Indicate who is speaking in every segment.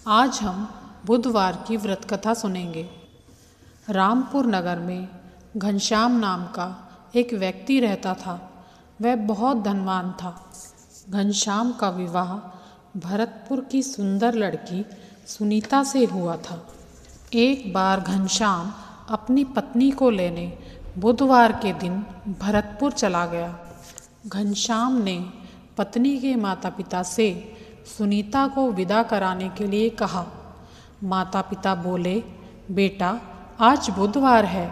Speaker 1: आज हम बुधवार की व्रत कथा सुनेंगे। रामपुर नगर में घनश्याम नाम का एक व्यक्ति रहता था। वह बहुत धनवान था। घनश्याम का विवाह भरतपुर की सुंदर लड़की सुनीता से हुआ था। एक बार घनश्याम अपनी पत्नी को लेने बुधवार के दिन भरतपुर चला गया। घनश्याम ने पत्नी के माता पिता से सुनीता को विदा कराने के लिए कहा। माता पिता बोले, बेटा आज बुधवार है,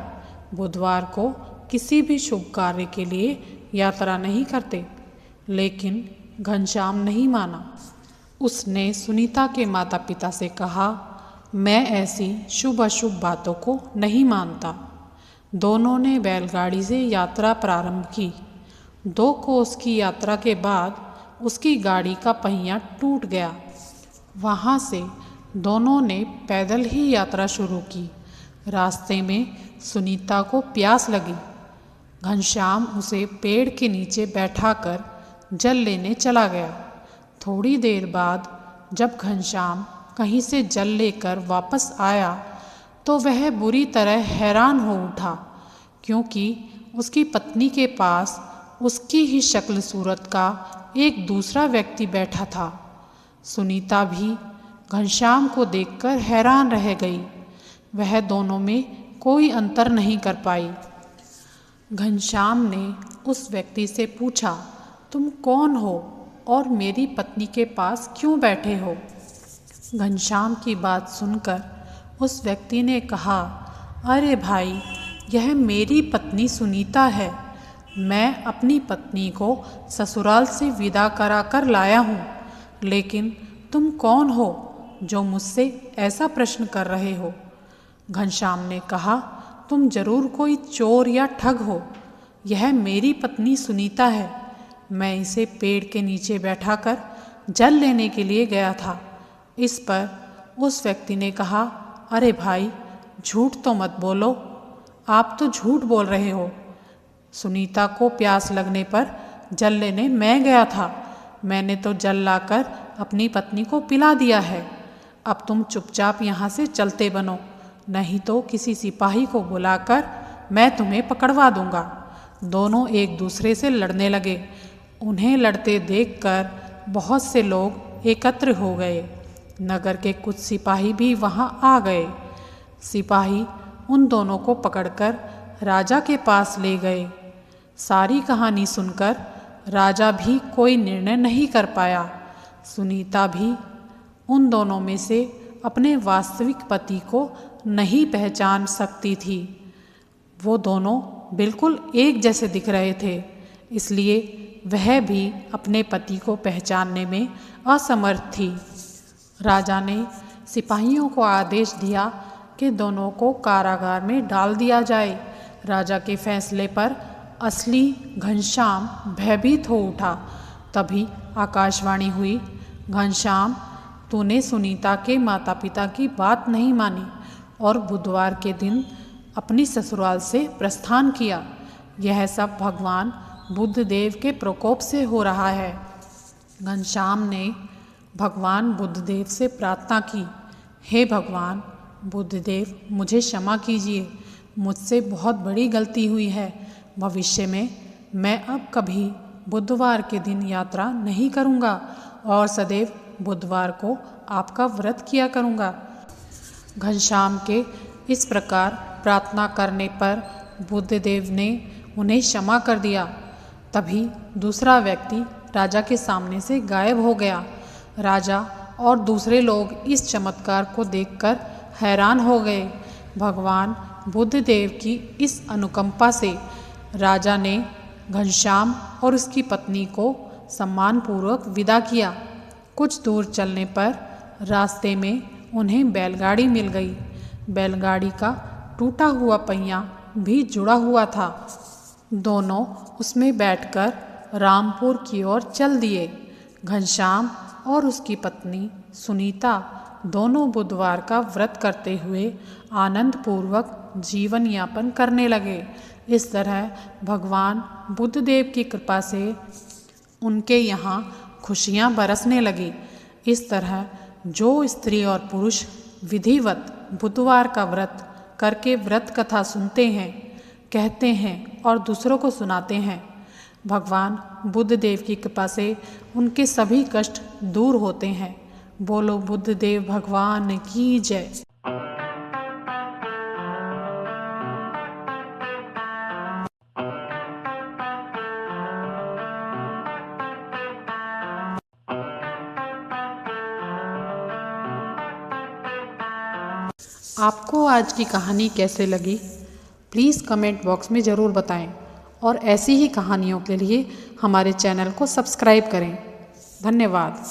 Speaker 1: बुधवार को किसी भी शुभ कार्य के लिए यात्रा नहीं करते। लेकिन घनश्याम नहीं माना। उसने सुनीता के माता पिता से कहा, मैं ऐसी शुभ अशुभ बातों को नहीं मानता। दोनों ने बैलगाड़ी से यात्रा प्रारंभ की। 2 कोस की यात्रा के बाद उसकी गाड़ी का पहिया टूट गया। वहाँ से दोनों ने पैदल ही यात्रा शुरू की। रास्ते में सुनीता को प्यास लगी। घनश्याम उसे पेड़ के नीचे बैठाकर जल लेने चला गया। थोड़ी देर बाद जब घनश्याम कहीं से जल लेकर वापस आया तो वह बुरी तरह हैरान हो उठा, क्योंकि उसकी पत्नी के पास उसकी ही शक्ल सूरत का एक दूसरा व्यक्ति बैठा था। सुनीता भी घनश्याम को देखकर हैरान रह गई। वह दोनों में कोई अंतर नहीं कर पाई। घनश्याम ने उस व्यक्ति से पूछा, तुम कौन हो और मेरी पत्नी के पास क्यों बैठे हो? घनश्याम की बात सुनकर उस व्यक्ति ने कहा, अरे भाई, यह मेरी पत्नी सुनीता है। मैं अपनी पत्नी को ससुराल से विदा करा कर लाया हूँ। लेकिन तुम कौन हो जो मुझसे ऐसा प्रश्न कर रहे हो? घनश्याम ने कहा, तुम जरूर कोई चोर या ठग हो। यह मेरी पत्नी सुनीता है। मैं इसे पेड़ के नीचे बैठाकर जल लेने के लिए गया था। इस पर उस व्यक्ति ने कहा, अरे भाई, झूठ तो मत बोलो। आप तो झूठ बोल रहे हो। सुनीता को प्यास लगने पर जल लेने मैं गया था। मैंने तो जल लाकर अपनी पत्नी को पिला दिया है। अब तुम चुपचाप यहाँ से चलते बनो, नहीं तो किसी सिपाही को बुलाकर मैं तुम्हें पकड़वा दूंगा। दोनों एक दूसरे से लड़ने लगे। उन्हें लड़ते देखकर बहुत से लोग एकत्र हो गए। नगर के कुछ सिपाही भी वहाँ आ गए। सिपाही उन दोनों को पकड़कर राजा के पास ले गए। सारी कहानी सुनकर राजा भी कोई निर्णय नहीं कर पाया। सुनीता भी उन दोनों में से अपने वास्तविक पति को नहीं पहचान सकती थी। वो दोनों बिल्कुल एक जैसे दिख रहे थे, इसलिए वह भी अपने पति को पहचानने में असमर्थ थी। राजा ने सिपाहियों को आदेश दिया कि दोनों को कारागार में डाल दिया जाए। राजा के फैसले पर असली घनश्याम भयभीत हो उठा। तभी आकाशवाणी हुई, घनश्याम, तूने सुनीता के माता पिता की बात नहीं मानी और बुधवार के दिन अपनी ससुराल से प्रस्थान किया। यह सब भगवान बुद्धदेव के प्रकोप से हो रहा है। घनश्याम ने भगवान बुद्धदेव से प्रार्थना की, हे भगवान बुद्धदेव, मुझे क्षमा कीजिए। मुझसे बहुत बड़ी गलती हुई है। भविष्य में मैं अब कभी बुधवार के दिन यात्रा नहीं करूँगा और सदैव बुधवार को आपका व्रत किया करूँगा। घनश्याम के इस प्रकार प्रार्थना करने पर बुद्धदेव ने उन्हें क्षमा कर दिया। तभी दूसरा व्यक्ति राजा के सामने से गायब हो गया। राजा और दूसरे लोग इस चमत्कार को देखकर हैरान हो गए। भगवान बुद्धदेव की इस अनुकंपा से राजा ने घनश्याम और उसकी पत्नी को सम्मानपूर्वक विदा किया। कुछ दूर चलने पर रास्ते में उन्हें बैलगाड़ी मिल गई। बैलगाड़ी का टूटा हुआ पहिया भी जुड़ा हुआ था। दोनों उसमें बैठकर रामपुर की ओर चल दिए। घनश्याम और उसकी पत्नी सुनीता दोनों बुधवार का व्रत करते हुए आनंदपूर्वक जीवन यापन करने लगे। इस तरह भगवान बुद्धदेव की कृपा से उनके यहाँ खुशियाँ बरसने लगी। इस तरह जो स्त्री और पुरुष विधिवत बुधवार का व्रत करके व्रत कथा सुनते हैं, कहते हैं और दूसरों को सुनाते हैं, भगवान बुद्ध देव की कृपा से उनके सभी कष्ट दूर होते हैं। बोलो बुद्ध देव भगवान की जय। आपको आज की कहानी कैसे लगी, प्लीज़ कमेंट बॉक्स में ज़रूर बताएं और ऐसी ही कहानियों के लिए हमारे चैनल को सब्सक्राइब करें। धन्यवाद।